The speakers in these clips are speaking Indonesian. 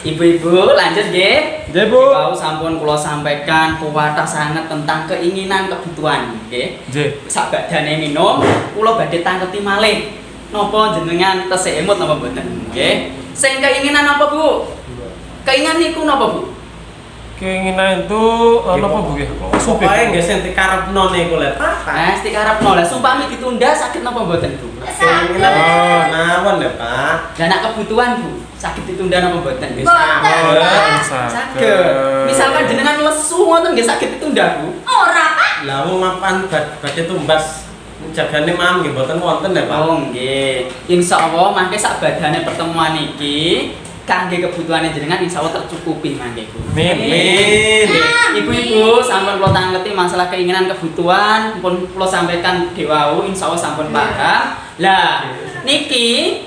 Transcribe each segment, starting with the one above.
Ibu-ibu lanjut nggih. Nggih, Bu. Kau sampun kula sampaikan kuwata sanget tentang keinginan kebutuhan nggih. Nggih. Sak badane minum kula badhe tangketi malih. Napa jenengan tesih emut napa mboten? Nggih. Sing keinginan apa, Bu? Keinginan niku napa, Bu? Keinginan itu apa Bu nggih? Supaya nggih sing dikarepno niku lho, Pak. Dikarepno lah sumpami ditunda sakit napa mboten, Bu? Keinginan nawon lho, Pak. Dan nak kebutuhan, Bu, sakit ditunda napa mboten? Saged. Misalkan jenengan lesu ngoten nggih sakit ditunda, Bu? Ora, Pak. Lah wong mapan badhe tumbas jagane mam nggih mboten wonten lho, Pak. Oh nggih. Insyaallah mangke sak badane pertemuan iki kangge kebutuhane jenengan insyaallah tercukupi mangke, Bu. Amin. Ibu-ibu sampun kula tangleti masalah keinginan kebutuhan pun kula sampaikan dewau insyaallah sampun paham. Lah niki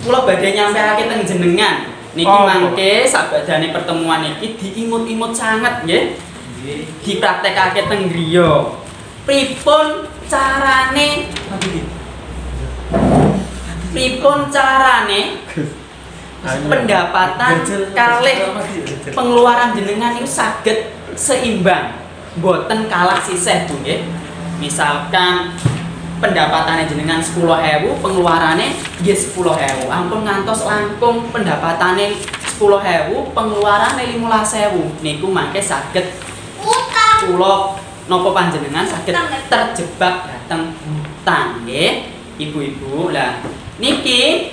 kula badhe nyampeake teng jenengan. Niki mangke sak badane pertemuan iki diimut-imut sanget nggih. Dipraktekake teng griya. Pripun carane pendapatan kalih pengeluaran jenengan itu saged seimbang mboten kalah sisih Bu nggih. Misalkan pendapatannya jenengan 10.000 pengeluarannya nggih 10.000 ampun ngantos langkung pendapatannya 10.000 pengeluarannya 15.000 niku mangke saged kula napa panjenengan saged terjebak dateng utang nggih ibu-ibu. Lah niki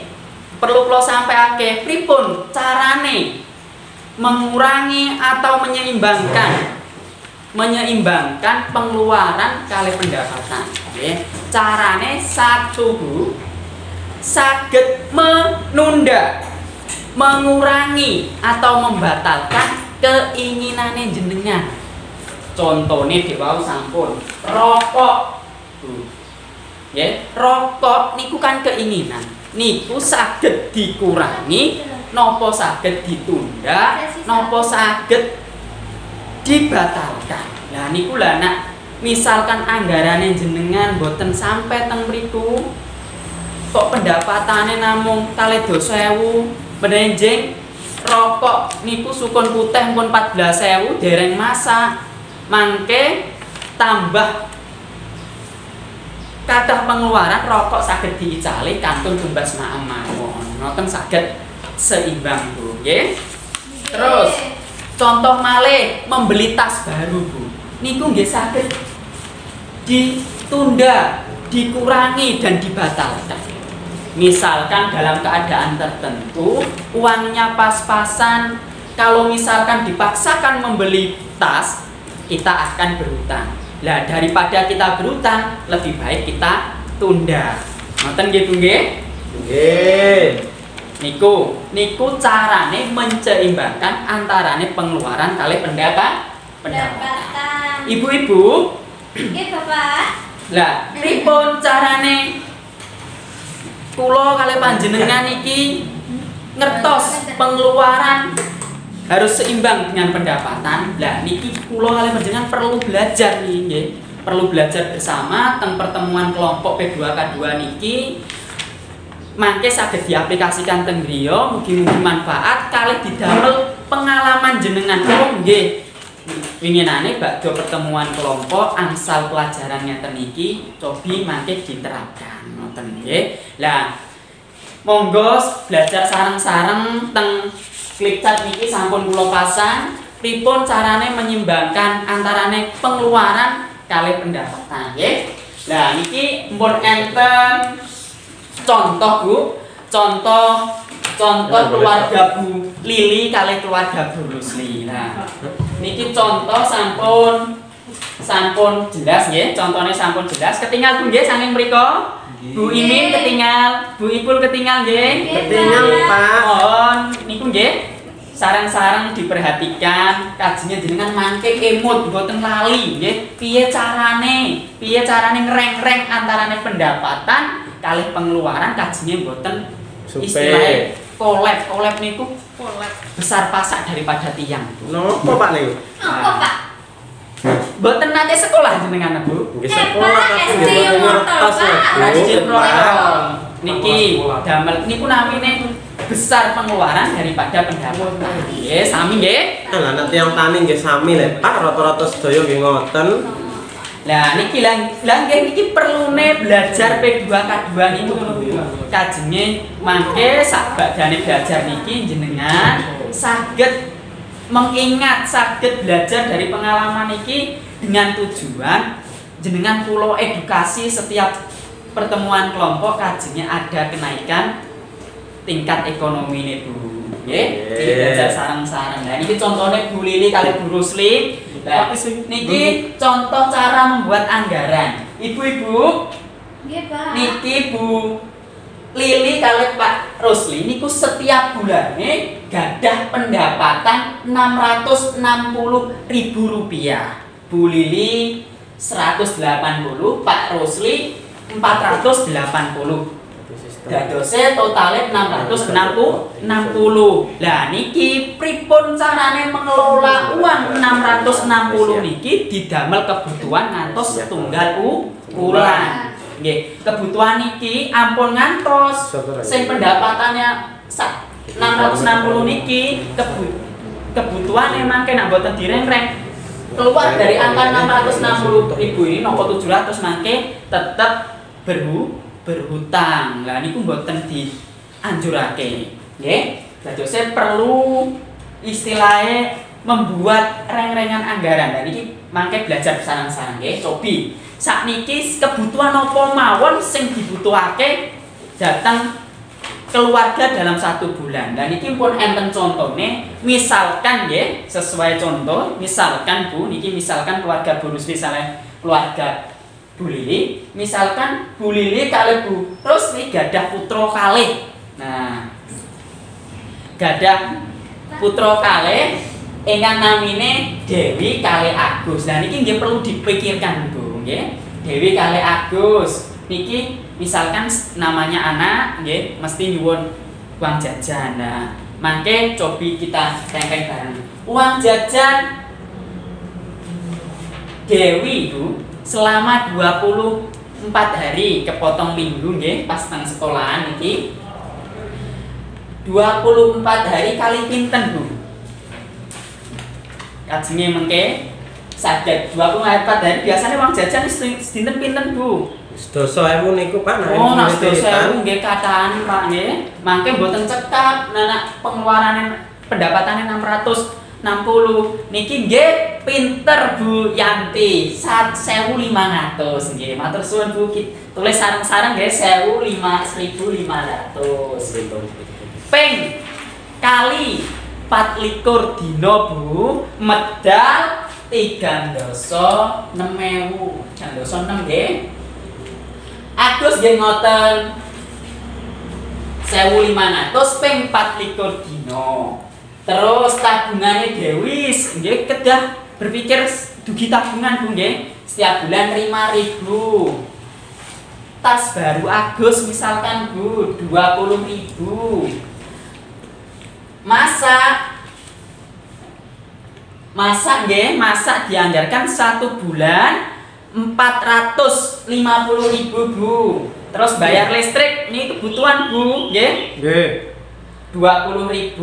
perlu kula sampaiake pripun carane mengurangi atau menyeimbangkan pengeluaran kali pendapatan nggih. Carane satu Bu, saged menunda, mengurangi atau membatalkan keinginane jenengan. Contone dewau sampun rokok Bu. Nggih, rokok niku kan keinginan. Niku saged dikurangi, nopo saged ditunda, nopo saged dibatalkan. Lah niku lah nak misalkan anggarane jenengan boten sampai teng mriku kok pendapatane namung 2.000 benenjing rokok niku sukun putih pun 14.000 dereng masak mangke tambah kathah pengeluaran rokok saged diicali kantun tumbas maem mawon. Ngoten saged seimbang Bu nggih. Terus contoh malih membeli tas baru Bu. Niku nggih saged ditunda, dikurangi dan dibatalkan. Misalkan dalam keadaan tertentu uangnya pas-pasan, kalau misalkan dipaksakan membeli tas, kita akan berhutang. Lah daripada kita berhutang, lebih baik kita tunda. Ngoten nggih Bu nggih? Nggih. Niku carane menyeimbangkan antarane pengeluaran kali pendapatan. Ibu-ibu, Nggih, Bapak. lah pripun carane kula kali panjenengan iki ngertos pengeluaran harus seimbang dengan pendapatan. Lah niki kula kali panjenengan perlu belajar nggih. Perlu belajar bersama teng pertemuan kelompok P2K2 niki. Mangke saged diaplikasikan teng griya, mugi-mugi manfaat kalih didamel pengalaman jenengan nggih. Winginane bakda pertemuan kelompok angsal pelajaran ngeten iki cobi mangke diterapkan ngoten nggih. Lah monggo belajar sareng-sareng teng klip chat niki sampun kula pasang pripun carane menyimbangkan antarane pengeluaran kali pendapatan nggih. Lah niki mpun enten contoh Bu, contoh keluarga Bu Lili kali keluarga Bu Rusli. Nah, niki contoh sampun jelas nggih, contohnya sampun jelas. Ketinggal Bu nggih saking mriko. Bu Imin ketinggal, Bu Ipul ketinggal nggih. Ketinggal Pak. Mohon niku nggih sareng-sareng diperhatikan kajinya jenengan mangke emut mboten lali nggih. Piye carane ngreng-reng antarane pendapatan kalih pengeluaran kajinya mboten istilahnya kolab niku besar pasak daripada tiang Bu. Nopo Pak niku? Apa, Pak? Mboten nate sekolah jenengan Bu. Nggih sekolah tapi SD yang motor, Pak. SD Niki damel niku namine besar pengeluaran daripada pendapatan. Nggih, sami nggih. Lah nanti yang tani nggih sami lho Pak, rata-rata sedaya nggih ngoten. Lah niki nggih niki perlune belajar P2K2 niku kajenge mangke sakbadane belajar niki jenengan saged mengingat, saged belajar dari pengalaman niki dengan tujuan jenengan kula edukasi setiap pertemuan kelompok kajenge ada kenaikan tingkat ekonomi ini Bu. Nggih, iki belajar sareng-sareng. Nah niki contohnya Bu Lili kali Bu Rusli. Nah, niki contoh cara membuat anggaran. Ibu-ibu, Nggih, Pak. niki Bu Lili kali Pak Rusli niku setiap bulannya gadah pendapatan Rp660.000. Bu Lili 180, Pak Rusli 480. Dadose totale 660. Lah niki pripun carane mengelola uang 660 niki didamel kebutuhan ngantos setunggal bulan. Nggih, kebutuhan niki ampun ngantos sing pendapatannya 660 niki kebutuhan emang kena mboten direng-reng. Keluar dari angka 660.000 ini nopo 700 mangke tetep berhutang. Lah niku mboten dianjurake. Nggih. Dadose perlu istilahnya membuat reng-rengan anggaran. Dan iki mangke belajar sareng-sareng nggih. Cobi sakniki kebutuhan apa mawon sing dibutuhake datang keluarga dalam 1 bulan. Dan iki pun enten contone, misalkan nggih, sesuai contoh, misalkan Bu, niki misalkan keluarga Bu Rusli misalnya keluarga Bu Lili, misalkan Bu Lili kali Bu Rusli gadah putra kalih. Nah, gadah putra kalih ingkang namine Dewi kali Agus. Nah niki nggih perlu dipikirkan Bu, nggih. Dewi kali Agus. Niki misalkan namanya anak nggih mesti nyuwun uang jajan. Nah, mangke cobi kita tengkeng bareng. Uang jajan Dewi Bu selama 24 hari kepotong minggu nggih pas nang sekolahan iki 24 hari kali pinten Bu? Kajenge mengke saged 24 hari biasanya uang jajan sedinten pinten Bu? 12.000 niku Pak. Oh, nah 12.000 nggih kathahane Pak nggih. Mangke mboten cekap nanak pengeluaran pendapatane 660. Niki nggih pinter Bu Yanti 1.500 nggih. Matur suwun Bu, tulis sareng-sareng nggih 1.500. Ping kali 24 dina Bu, medal 3.6.000. 3.6 nggih. Agus nggih ngoten 1.500 ping 24 dina. Terus tabungane Dewi nggih kedah berpikir dugi tabungan Bu nggih. Setiap bulan 5.000. Tas baru Agus misalkan Bu 20.000. Masak nggih, masak dianggarkan 1 bulan 450.000 Bu. Terus bayar listrik ini kebutuhan Bu, nggih. Nggih. 20.000.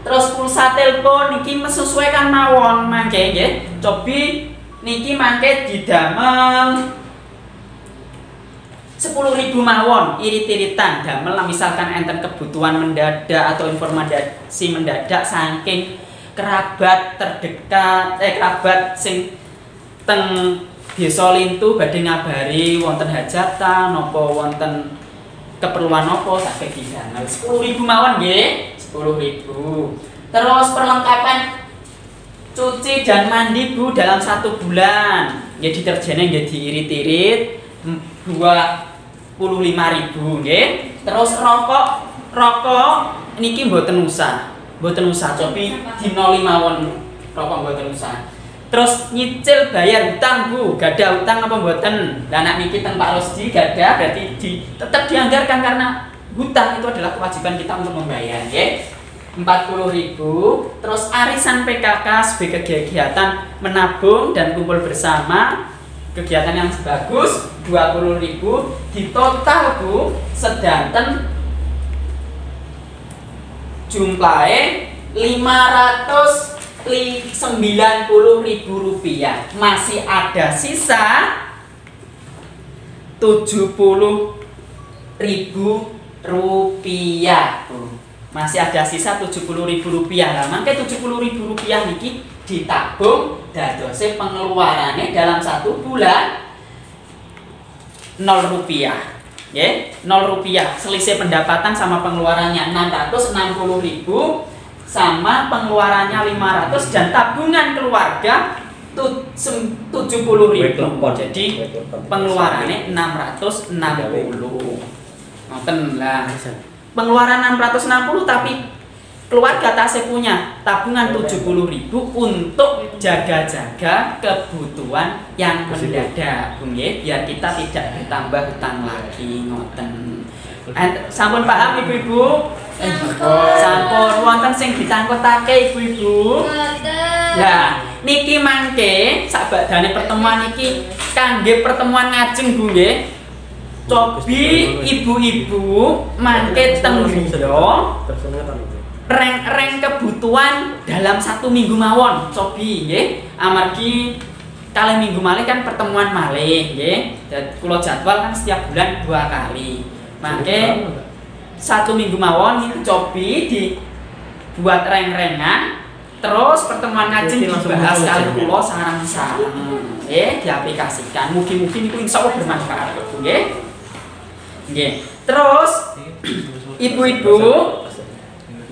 Terus pulsa telepon niki menyesuaikan mawon mangke nggih. Cobi niki mangke didamel 10.000 mawon irit-iritan damel misalkan enten kebutuhan mendadak atau informasi mendadak saking kerabat terdekat kerabat sing teng Desa Lintu badhe ngabari wonten hajatan napa wonten keperluan napa saged didamel 10.000 mawon nggih 10.000. Terus perlengkapan cuci dan mandi Bu dalam 1 bulan nggih deterjene nggih diirit-irit 25.000 nggih. Terus rokok niki mboten usah cobi dina 5 won rokok mboten usah. Terus nyicil bayar hutang Bu, gadah hutang apa mboten? Lah anak niki teng Pak Rusdi gadah berarti tetap dianggarkan karena hutang itu adalah kewajiban kita untuk membayar nggih. 40.000. Terus arisan PKK sebagai kegiatan menabung dan kumpul bersama, kegiatan yang bagus 20.000 di total Bu sedanten jumlahnya Rp590.000. Masih ada sisa Rp70.000. Masih ada sisa Rp70.000. Lah mangke Rp70.000 niki ditabung dadose pengeluarannya dalam 1 bulan Rp0. Ya, Rp0. Selisih pendapatan sama pengeluarannya 660.000 sama pengeluarannya 500 dan tabungan keluarga 70.000. Jadi pengeluarannya 660. Ngoten lah. Pengeluaran 660 tapi keluarga tasnya punya tabungan 70.000 untuk jaga-jaga kebutuhan yang mendadak, Bung ya, biar kita tidak bertambah hutang lagi. Ngoten. Sampun paham ibu-ibu? Sampun wonten sing ditangkutake ibu-ibu. Nah, niki mangke sakbadane pertemuan iki kangge pertemuan ngajeng Bung nggih. Cobi ibu-ibu mangke teng griya reng kebutuhan dalam 1 minggu mawon cobi nggih. Amargi kalih minggu malih kan pertemuan malih nggih. Dan kula jadwal kan setiap bulan 2 kali. Mangke 1 minggu mawon cobi dibuat reng-rengan. Terus pertemuan ngajeng dibahas kali kula sareng-sareng nggih, diaplikasikan. Mugi-mugi niku insyaallah bermanfaat nggih. Nggih. Terus ibu-ibu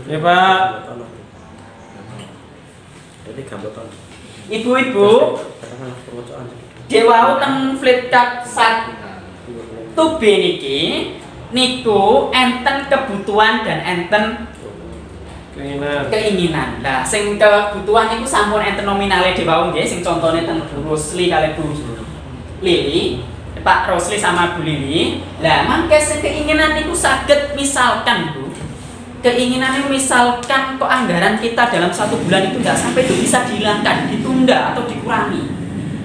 Ya Pak. Ibu-ibu dewa teng Flipkart 1B niki niku enten kebutuhan dan enten keinginan. Nah, sing kebutuhan niku sampun enten nominale dewa nggih, sing contone teng Bu Rusli kali Bu Lili, Pak Rusli sama Bu Lili. Lah mangke sing keinginan niku saged misalkan Bu, keinginan misalkan kok anggaran kita dalam 1 bulan itu tidak sampai, itu bisa dihilangkan, ditunda atau dikurangi.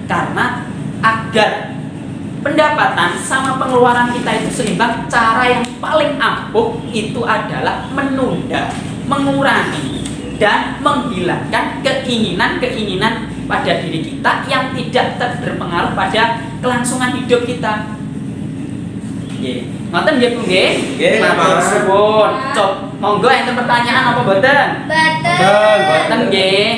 Karena agar pendapatan sama pengeluaran kita itu seimbang, cara yang paling ampuh itu adalah menunda, mengurangi, dan menghilangkan keinginan-keinginan pada diri kita yang tidak berpengaruh pada kelangsungan hidup kita. Nggih. Ngoten nggih Bu nggih? Nggih, Matur suwun. Monggo enten pertanyaan apa mboten? Mboten nggih.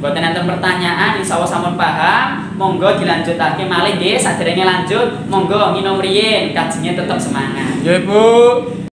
Mboten enten pertanyaan, insyaallah sampun paham. Monggo dilanjutake malih nggih, saderenge lanjut. Monggo nginum riyin, kajenge tetep semangat. Ya Bu.